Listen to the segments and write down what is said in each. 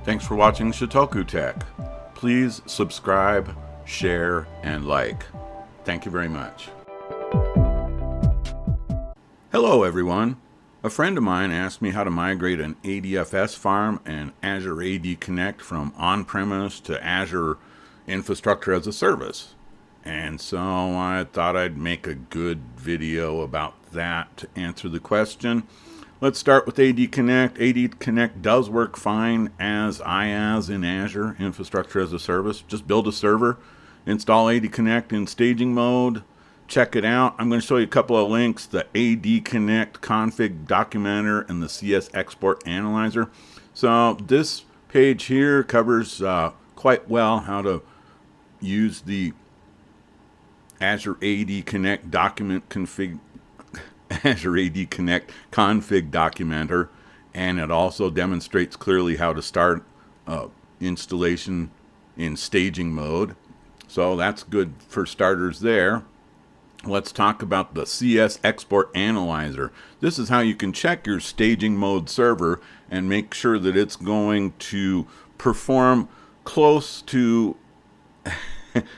Thanks for watching Shotoku Tech. Please subscribe, share, and like. Thank you very much. Hello everyone. A friend of mine asked me how to migrate an ADFS farm and Azure AD Connect from on-premise to Azure Infrastructure as a Service. And so I thought I'd make a good video about that to answer the question. Let's start with AD Connect. AD Connect does work fine as IaaS in Azure Infrastructure as a Service. Just build a server, install AD Connect in staging mode, check it out. I'm going to show you a couple of links, the AD Connect config documenter and the CS export analyzer. So this page here covers quite well how to use the Azure AD Connect document config Azure AD Connect config documenter, and it also demonstrates clearly how to start installation in staging mode. So that's good for starters there. Let's talk about the CS export analyzer. This is how you can check your staging mode server and make sure that it's going to perform close to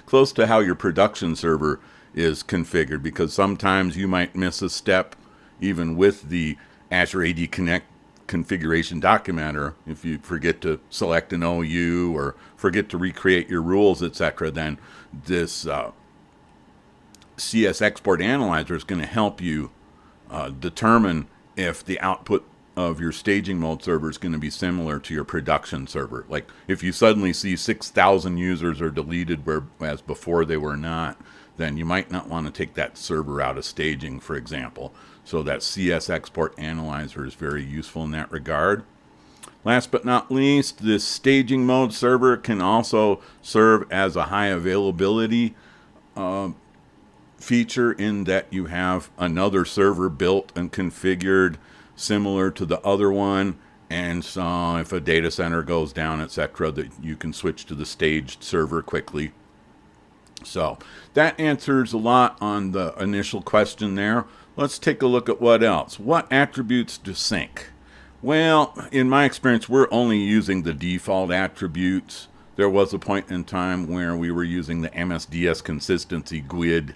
how your production server is configured, because sometimes you might miss a step even with the Azure AD Connect configuration documenter. If you forget to select an OU or forget to recreate your rules, etc., then this CS export analyzer is going to help you determine if the output of your staging mode server is going to be similar to your production server. Like if you suddenly see 6,000 users are deleted whereas before they were not, then you might not want to take that server out of staging, for example. So that CS export analyzer is very useful in that regard. Last but not least, this staging mode server can also serve as a high availability feature, in that you have another server built and configured similar to the other one, and so if a data center goes down, etc., that you can switch to the staged server quickly. So that answers a lot on the initial question there. Let's take a look at what else. What attributes to sync? Well, in my experience, we're only using the default attributes. There was a point in time where we were using the MSDS consistency GUID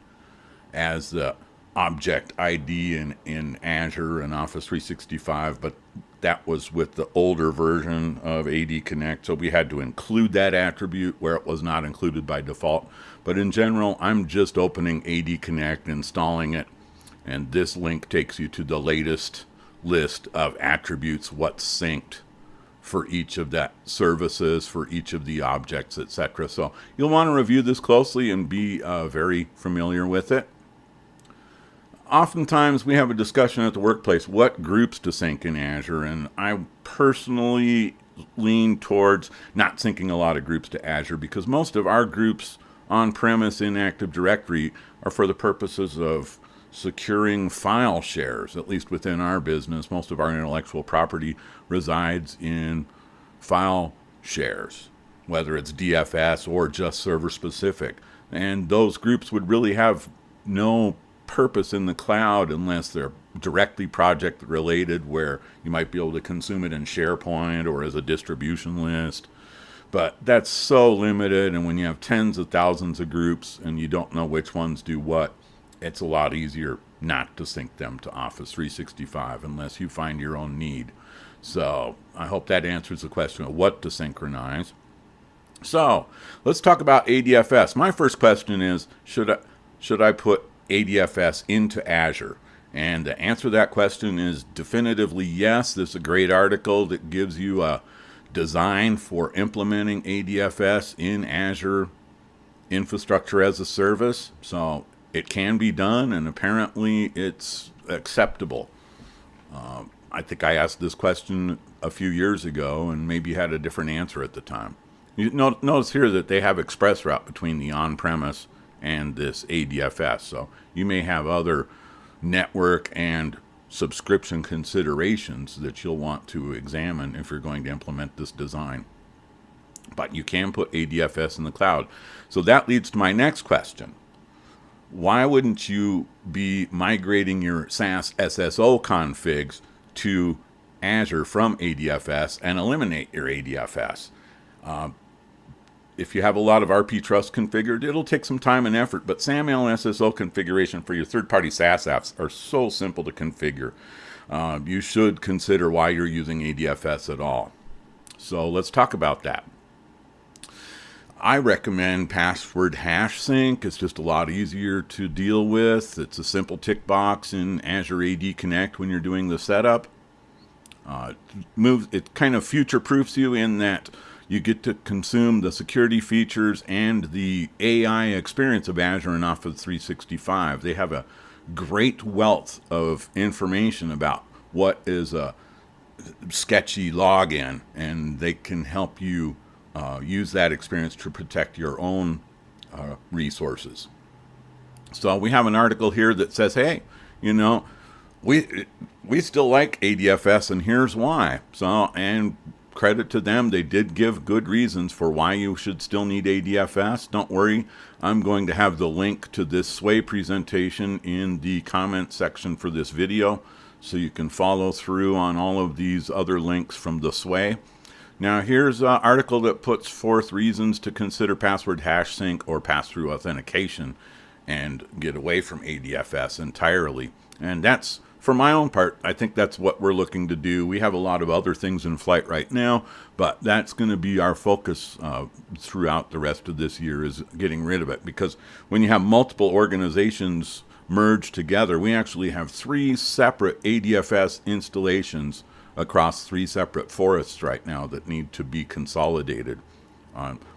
as the object ID in Azure and Office 365, but that was with the older version of AD Connect, so we had to include that attribute where it was not included by default. But in general, I'm just opening AD Connect, installing it, and this link takes you to the latest list of attributes, what's synced for each of that services, for each of the objects, etc. So you'll want to review this closely and be very familiar with it. Oftentimes we have a discussion at the workplace, what groups to sync in Azure, and I personally lean towards not syncing a lot of groups to Azure, because most of our groups on-premise in Active Directory are for the purposes of securing file shares. At least within our business, most of our intellectual property resides in file shares, whether it's DFS or just server specific. And those groups would really have no purpose in the cloud unless they're directly project related, where you might be able to consume it in SharePoint or as a distribution list. But that's so limited, and when you have tens of thousands of groups and you don't know which ones do what, it's a lot easier not to sync them to Office 365 unless you find your own need. So I hope that answers the question of what to synchronize. So let's talk about ADFS. My first question is, should I put ADFS into Azure? And the answer to that question is definitively yes. There's a great article that gives you a design for implementing ADFS in Azure Infrastructure as a Service. So it can be done, and apparently it's acceptable. I think I asked this question a few years ago and maybe had a different answer at the time. You notice here that they have express route between the on-premise and this ADFS. So you may have other network and subscription considerations that you'll want to examine if you're going to implement this design. But you can put ADFS in the cloud. So that leads to my next question. Why wouldn't you be migrating your SaaS SSO configs to Azure from ADFS and eliminate your ADFS. If you have a lot of RP Trust configured, it'll take some time and effort, but SAML SSO configuration for your third-party SaaS apps are so simple to configure. You should consider why you're using ADFS at all. So let's talk about that. I recommend password hash sync. It's just a lot easier to deal with. It's a simple tick box in Azure AD Connect when you're doing the setup. It kind of future-proofs you in that you get to consume the security features and the AI experience of Azure and Office 365. They have a great wealth of information about what is a sketchy login, and they can help you use that experience to protect your own resources. So we have an article here that says, hey, you know, we still like ADFS, and here's why. So, and credit to them, they did give good reasons for why you should still need ADFS. Don't worry, I'm going to have the link to this SWAY presentation in the comment section for this video, so you can follow through on all of these other links from the SWAY. Now here's an article that puts forth reasons to consider password hash sync or pass-through authentication and get away from ADFS entirely. And that's, for my own part, I think that's what we're looking to do. We have a lot of other things in flight right now, but that's going to be our focus throughout the rest of this year, is getting rid of it. Because when you have multiple organizations merged together, we actually have 3 separate ADFS installations across 3 separate forests right now that need to be consolidated,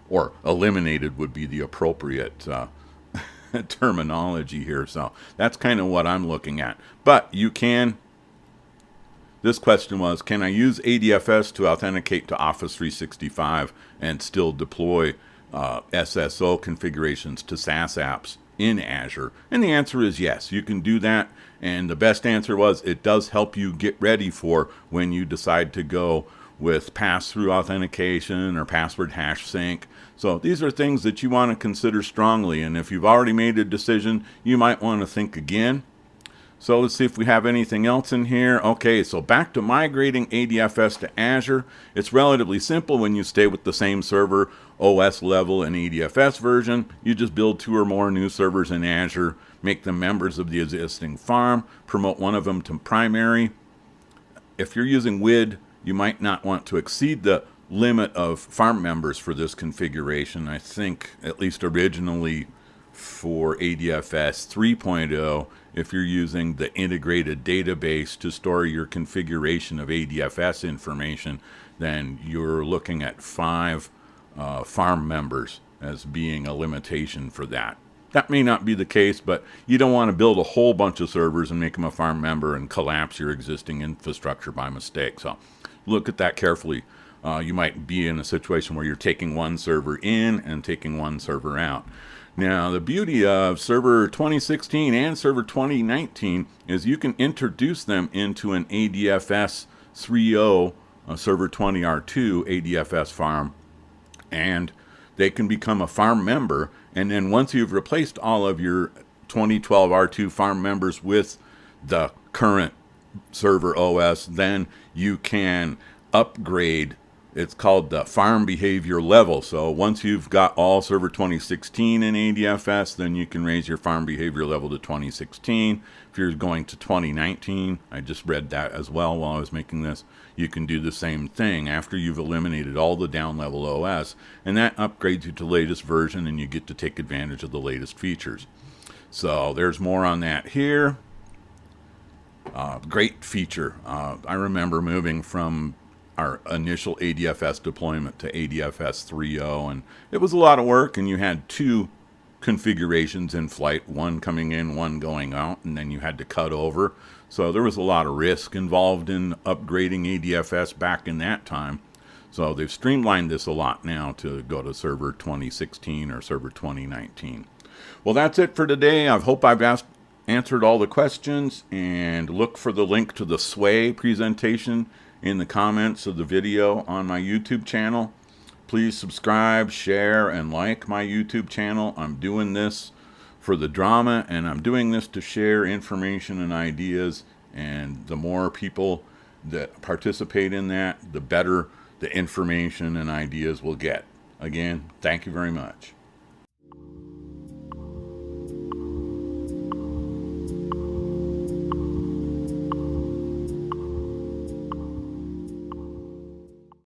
or eliminated would be the appropriate terminology here. So that's kind of what I'm looking at. But you can, this question was, can I use ADFS to authenticate to Office 365 and still deploy SSO configurations to SaaS apps in Azure? And the answer is yes, you can do that. And the best answer was, it does help you get ready for when you decide to go with pass-through authentication or password hash sync. So these are things that you want to consider strongly. And if you've already made a decision, you might want to think again. So let's see if we have anything else in here. Okay, so back to migrating ADFS to Azure. It's relatively simple when you stay with the same server, OS level, and ADFS version. You just build 2 or more new servers in Azure, make them members of the existing farm, promote one of them to primary. If you're using WID, you might not want to exceed the limit of farm members for this configuration. I think, at least originally for ADFS 3.0, if you're using the integrated database to store your configuration of ADFS information, then you're looking at 5 farm members as being a limitation for that. That may not be the case, but you don't want to build a whole bunch of servers and make them a farm member and collapse your existing infrastructure by mistake. So look at that carefully. You might be in a situation where you're taking one server in and taking one server out. Now, the beauty of Server 2016 and Server 2019 is you can introduce them into an ADFS 3.0 Server 20R2 ADFS farm, and they can become a farm member. And then once you've replaced all of your 2012 R2 farm members with the current server OS, then you can upgrade. It's called the farm behavior level. So once you've got all Server 2016 in ADFS, then you can raise your farm behavior level to 2016. If you're going to 2019, I just read that as well while I was making this, you can do the same thing after you've eliminated all the down level OS, and that upgrades you to the latest version, and you get to take advantage of the latest features. So there's more on that here. Great feature. I remember moving from our initial ADFS deployment to ADFS 3.0, and it was a lot of work, and you had 2 configurations in flight, one coming in, one going out, and then you had to cut over. So there was a lot of risk involved in upgrading ADFS back in that time. So they've streamlined this a lot now to go to Server 2016 or Server 2019. Well, that's it for today. I hope I've answered all the questions, and look for the link to the SWAY presentation in the comments of the video on my YouTube channel. Please subscribe, share, and like my YouTube channel. I'm doing this for the drama, and I'm doing this to share information and ideas, and the more people that participate in that, the better the information and ideas we'll get. Again, thank you very much.